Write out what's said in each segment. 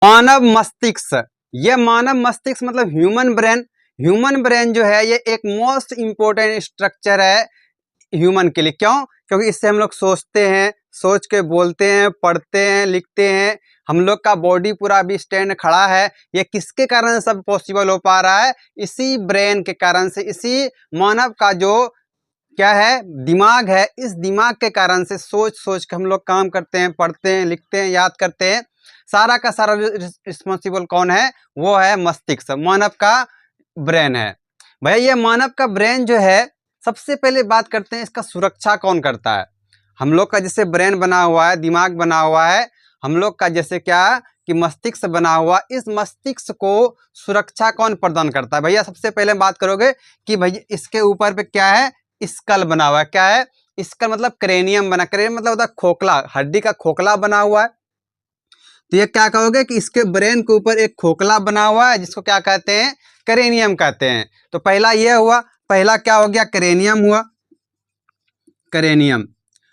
मानव मस्तिष्क, ये मानव मस्तिष्क मतलब ह्यूमन ब्रेन। ह्यूमन ब्रेन जो है ये एक मोस्ट इंपॉर्टेंट स्ट्रक्चर है ह्यूमन के लिए। क्यों? क्योंकि इससे हम लोग सोचते हैं, सोच के बोलते हैं, पढ़ते हैं, लिखते हैं। हम लोग का बॉडी पूरा भी स्टैंड खड़ा है। ये किसके कारण सब पॉसिबल हो पा रहा है? इसी ब्रेन के कारण से, इसी मानव का जो क्या है दिमाग है, इस दिमाग के कारण से सोच सोच के हम लोग काम करते हैं, पढ़ते हैं, लिखते हैं, याद करते हैं। सारा का सारा रिस्पॉन्सिबल कौन है? वो है मस्तिष्क, मानव का ब्रेन है। भैया ये मानव का ब्रेन जो है, सबसे पहले बात करते हैं इसका सुरक्षा कौन करता है। हम लोग का जैसे ब्रेन बना हुआ है, दिमाग बना हुआ है, हम लोग का जैसे क्या कि मस्तिष्क बना हुआ, इस मस्तिष्क को सुरक्षा कौन प्रदान करता है? भैया सबसे पहले बात करोगे कि भैया इसके ऊपर पे क्या है? स्कल बना हुआ है। क्या है? स्कल मतलब क्रेनियम बना, क्रेनियम मतलब होता है खोखला, हड्डी का खोखला बना हुआ है। तो ये क्या कहोगे कि इसके ब्रेन के ऊपर एक खोखला बना हुआ है जिसको क्या कहते हैं? क्रेनियम कहते हैं। तो पहला ये हुआ, पहला क्या हो गया? क्रेनियम हुआ, क्रेनियम।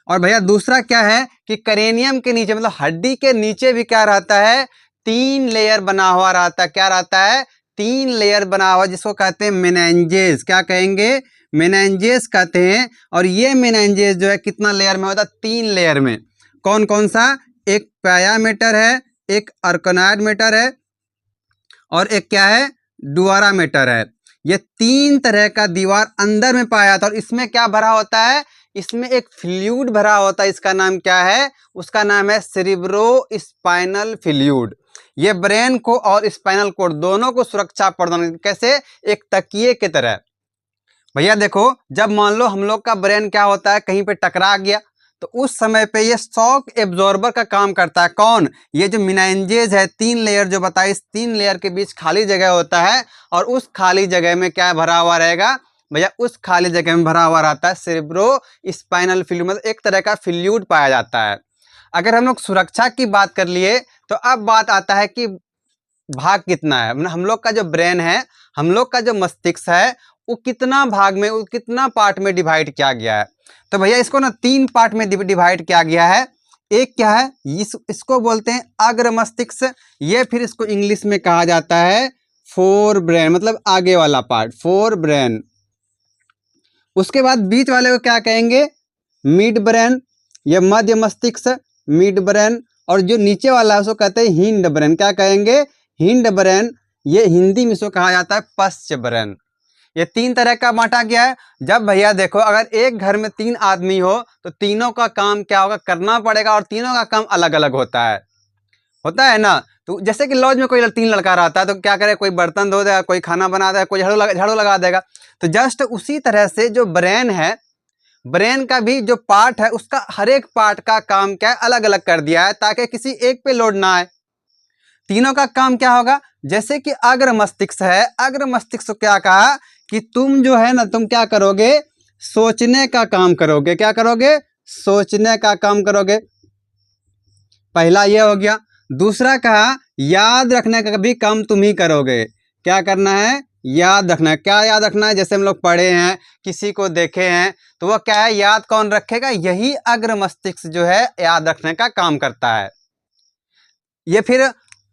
और भैया दूसरा क्या है कि क्रेनियम के नीचे मतलब हड्डी के नीचे भी क्या रहता है? 3 लेयर बना हुआ रहता है। क्या रहता है? 3 लेयर बना हुआ, जिसको कहते हैं मेनिंजेस। क्या कहेंगे? मेनिंजेस कहते हैं। और ये मेनिंजेस जो है कितना लेयर में होता है? 3 लेयर में। कौन कौन सा? एक पाया मैटर है, एक अर्कनॉइड मैटर है, और एक क्या है? डुआरा मैटर है। ये 3 तरह का दीवार अंदर में पाया जाता है। और इसमें क्या भरा होता है? इसमें एक फ्लूइड भरा होता है। इसका नाम क्या है? उसका नाम है सेरिब्रो स्पाइनल फ्लूइड। ये ब्रेन को और स्पाइनल कोड दोनों को सुरक्षा प्रदान, कैसे? एक तकिए की तरह। भैया देखो, जब मान लो हम लोग का ब्रेन क्या होता है, कहीं पे टकरा गया, तो उस समय पे ये शॉक एब्जॉर्बर का काम करता है। कौन? ये जो मेनिंजेस है, 3 लेयर जो बताई, इस 3 लेयर के बीच खाली जगह होता है। और उस खाली जगह में क्या भरा हुआ रहेगा? भैया उस खाली जगह में भरा हुआ रहता है सेरिब्रो स्पाइनल फ्लूइड, मतलब एक तरह का फ्लूइड पाया जाता है। अगर हम लोग सुरक्षा की बात कर लिए, तो अब बात आता है कि भाग कितना है। मतलब हम लोग का जो ब्रेन है, हम लोग का जो मस्तिष्क है, वो कितना भाग में, वो कितना पार्ट में डिवाइड किया गया है। तो भैया इसको ना 3 पार्ट में डिवाइड किया गया है। एक क्या है? इसको बोलते हैं अग्र मस्तिष्क। ये फिर इसको इंग्लिश में कहा जाता है फोर ब्रेन, मतलब आगे वाला पार्ट, फोर ब्रेन। उसके बाद बीच वाले को क्या कहेंगे? मिड ब्रेन, ये मध्य मस्तिष्क, मिड ब्रेन। और जो नीचे वाला है उसको कहते हैं हिंड ब्रेन। क्या कहेंगे? Hind brain. ये हिंदी में इसको कहा जाता है पश्च ब्रेन। ये 3 तरह का बांटा गया है। जब भैया देखो, अगर एक घर में 3 आदमी हो तो तीनों का काम क्या होगा? करना पड़ेगा। और तीनों का काम अलग अलग होता है ना। तो जैसे कि लॉज में कोई 3 लड़का रहता है तो क्या करे? कोई बर्तन धो देगा, कोई खाना बना देगा, कोई झाड़ू लगा देगा। तो जस्ट उसी तरह से जो ब्रेन है, ब्रेन का भी जो पार्ट है, उसका हर एक पार्ट का काम क्या है? अलग अलग कर दिया है, ताकि किसी एक पे लोड ना आए। तीनों का काम क्या होगा? जैसे कि अग्र मस्तिष्क है, अग्र मस्तिष्क क्या कहा कि तुम जो है ना, तुम क्या करोगे? सोचने का काम करोगे। क्या करोगे? सोचने का काम करोगे। पहला ये हो गया। दूसरा कहा याद रखने का भी काम तुम ही करोगे। क्या करना है? याद रखना है। क्या याद रखना है? जैसे हम लोग पढ़े हैं, किसी को देखे हैं, तो वो क्या है? याद कौन रखेगा? यही अग्र मस्तिष्क जो है याद रखने का काम करता है। ये फिर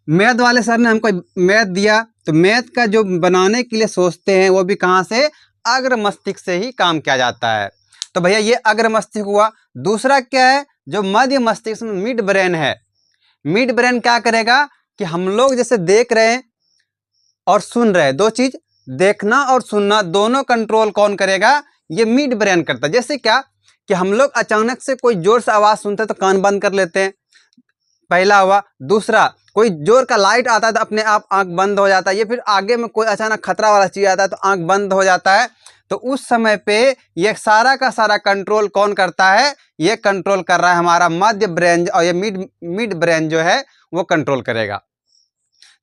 मैथ वाले सर ने हमको मैथ दिया, तो मैथ का जो बनाने के लिए सोचते हैं, वो भी कहाँ से? अग्र मस्तिष्क से ही काम किया जाता है। तो भैया ये अग्र मस्तिष्क हुआ। दूसरा क्या है? जो मध्य मस्तिष्क में मिड ब्रेन है। मिड ब्रेन क्या करेगा कि हम लोग जैसे देख रहे हैं और सुन रहे हैं, 2 चीज, देखना और सुनना, दोनों कंट्रोल कौन करेगा? ये मिड ब्रेन करता है। जैसे क्या कि हम लोग अचानक से कोई जोर से आवाज सुनते हैं तो कान बंद कर लेते हैं, पहला हुआ। दूसरा, कोई जोर का लाइट आता है तो अपने आप आंख बंद हो जाता है। ये फिर आगे में कोई अचानक खतरा वाला चीज आता है तो आंख बंद हो जाता है। तो उस समय पे ये सारा का सारा कंट्रोल कौन करता है? ये कंट्रोल कर रहा है हमारा मध्य ब्रेन, और ये मिड ब्रेन जो है वो कंट्रोल करेगा।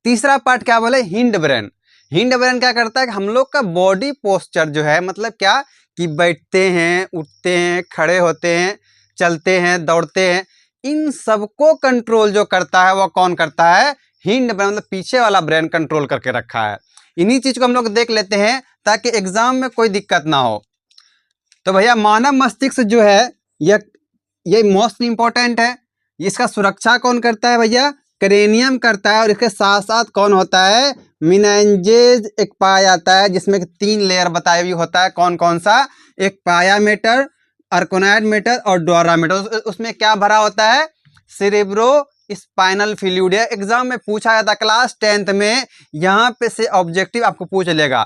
तीसरा पार्ट क्या बोले? Hind brain. हिंड ब्रेन क्या करता है कि हम लोग का बॉडी पोस्चर जो है, मतलब क्या कि बैठते हैं, उठते हैं, खड़े होते हैं, चलते हैं, दौड़ते हैं, इन सबको कंट्रोल जो करता है वो कौन करता है? हिंड ब्रेन, मतलब पीछे वाला ब्रेन कंट्रोल करके रखा है। इन्हीं चीज को हम लोग देख लेते हैं ताकि एग्जाम में कोई दिक्कत ना हो। तो भैया मानव मस्तिष्क जो है ये मोस्ट इंपॉर्टेंट है। इसका सुरक्षा कौन करता है भैया? क्रेनियम करता है और इसके साथ साथ कौन होता है, मेनिंजेस एक पाया जाता है जिसमें 3 लेयर बताया भी होता है। कौन कौन सा, एक पाया मैटर, अर्कोनाइड मैटर और डोरा मैटर। उसमें क्या भरा होता है, सेरेब्रो स्पाइनल फ्लूइड। एग्जाम में पूछा जाता क्लास 10th में, यहाँ पे से ऑब्जेक्टिव आपको पूछ लेगा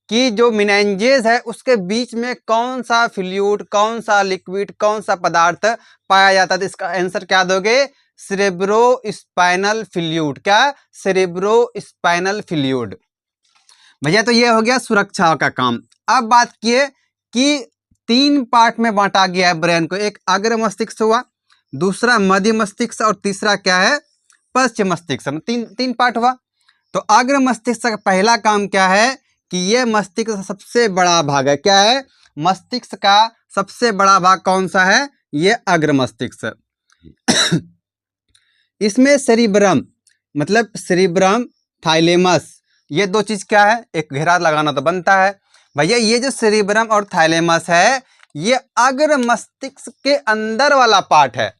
कि जो मेनिंजेस है उसके बीच में कौन सा फ्लूइड, कौन सा लिक्विड, कौन सा पदार्थ पाया जाता है। तो इसका आंसर क्या दोगे, सेरेब्रो स्पाइनल फ्लूइड। क्या, सेरेब्रो स्पाइनल फ्लूइड। भैया तो ये हो गया सुरक्षा का काम। अब बात किए कि 3 पार्ट में बांटा गया है ब्रेन को, एक अग्र मस्तिष्क हुआ, दूसरा मध्य मस्तिष्क और तीसरा क्या है, पश्चिम मस्तिष्क। तीन पार्ट हुआ। तो अग्र मस्तिष्क का पहला काम क्या है कि ये मस्तिष्क का सबसे बड़ा भाग है। क्या है, मस्तिष्क का सबसे बड़ा भाग कौन सा है, ये अग्र मस्तिष्क। इसमें सेरिब्रम मतलब सेरिब्रम, थाइलेमस, ये 2 चीज क्या है, एक घेरा लगाना तो बनता है। भैया ये जो सेरिब्रम और थाइलेमस है ये अग्र मस्तिष्क के अंदर वाला पार्ट है।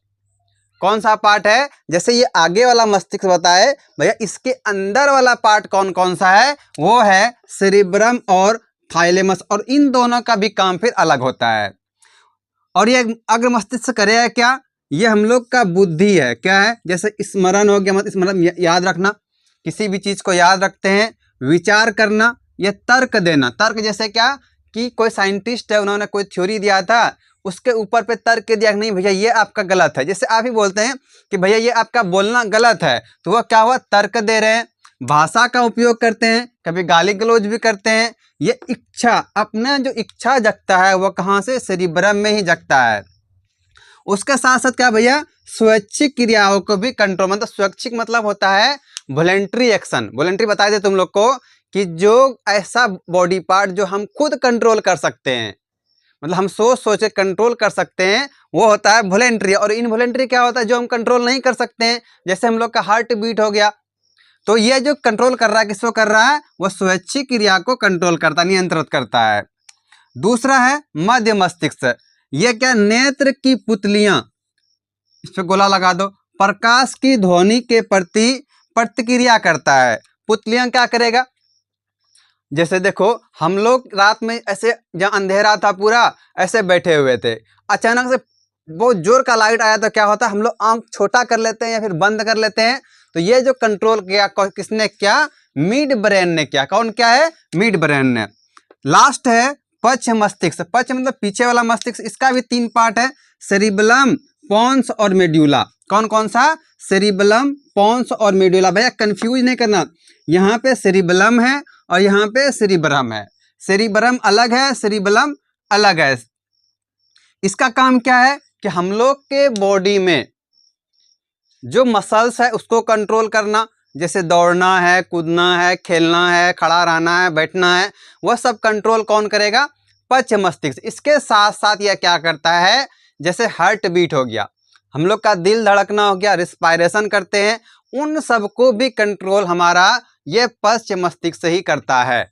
कौन सा पार्ट है, जैसे ये आगे वाला मस्तिष्क बताए, भैया इसके अंदर वाला पार्ट कौन कौन सा है, वो है सेरिब्रम और थाइलेमस। और इन दोनों का भी काम फिर अलग होता है। और ये अग्र मस्तिष्क करेगा क्या, ये हम लोग का बुद्धि है। क्या है, जैसे स्मरण हो गया, मतलब स्मरण याद रखना, किसी भी चीज को याद रखते हैं, विचार करना, ये तर्क देना। तर्क जैसे क्या कि कोई साइंटिस्ट है, उन्होंने कोई थ्योरी दिया था, उसके ऊपर पे तर्क दिया कि नहीं भैया ये आपका गलत है। जैसे आप ही बोलते हैं कि भैया ये आपका बोलना गलत है, तो वह क्या हुआ, तर्क दे रहे हैं। भाषा का उपयोग करते हैं, कभी गाली गलौज भी करते हैं। ये इच्छा, अपना जो इच्छा जगता है वो कहाँ से, सेरिब्रम में ही जगता है। उसके साथ साथ क्या भैया, स्वैच्छिक क्रियाओं को भी कंट्रोल, मतलब स्वैच्छिक मतलब होता है वॉलेंट्री एक्शन। वॉलेंट्री बता दे तुम लोग को कि जो ऐसा बॉडी पार्ट जो हम खुद कंट्रोल कर सकते हैं, मतलब हम सोच सोच के कंट्रोल कर सकते हैं, वो होता है वॉलेंट्री। और इनवॉलेंट्री क्या होता है, जो हम कंट्रोल नहीं कर सकते हैं, जैसे हम लोग का हार्ट बीट हो गया। तो ये जो कंट्रोल कर रहा है, किसको कर रहा है, वो स्वैच्छिक क्रिया को कंट्रोल करता, नियंत्रित करता है। दूसरा है मध्य मस्तिष्क। ये क्या, नेत्र की पुतलियां, इस पे गोला लगा दो, प्रकाश की ध्वनि के प्रति प्रतिक्रिया करता है। पुतलियां क्या करेगा, जैसे देखो हम लोग रात में ऐसे, जहाँ अंधेरा था पूरा, ऐसे बैठे हुए थे, अचानक से बहुत जोर का लाइट आया तो क्या होता है, हम लोग आंख छोटा कर लेते हैं या फिर बंद कर लेते हैं। तो ये जो कंट्रोल किया किसने किया, मिड ब्रेन ने किया। कौन क्या है, मिड ब्रेन ने। लास्ट है पश्च मस्तिष्क। पश्च मतलब पीछे वाला मस्तिष्क। इसका भी 3 पार्ट है, सेरिबलम, पोन्स और मेड्यूला। कौन कौन सा, सेरिबलम, पोन्स और मेड्यूला। भैया कंफ्यूज नहीं करना, यहाँ पे सेरिबलम है और यहाँ पे सेरिब्रम है। सेरिब्रम अलग है, सेरिबलम अलग है। इसका काम क्या है कि हम लोग के बॉडी में जो मसल्स है उसको कंट्रोल करना, जैसे दौड़ना है, कूदना है, खेलना है, खड़ा रहना है, बैठना है, वह सब कंट्रोल कौन करेगा, पश्च मस्तिष्क। इसके साथ साथ यह क्या करता है, जैसे हार्ट बीट हो गया, हम लोग का दिल धड़कना हो गया, रिस्पायरेशन करते हैं, उन सब को भी कंट्रोल हमारा ये पश्च मस्तिष्क से ही करता है।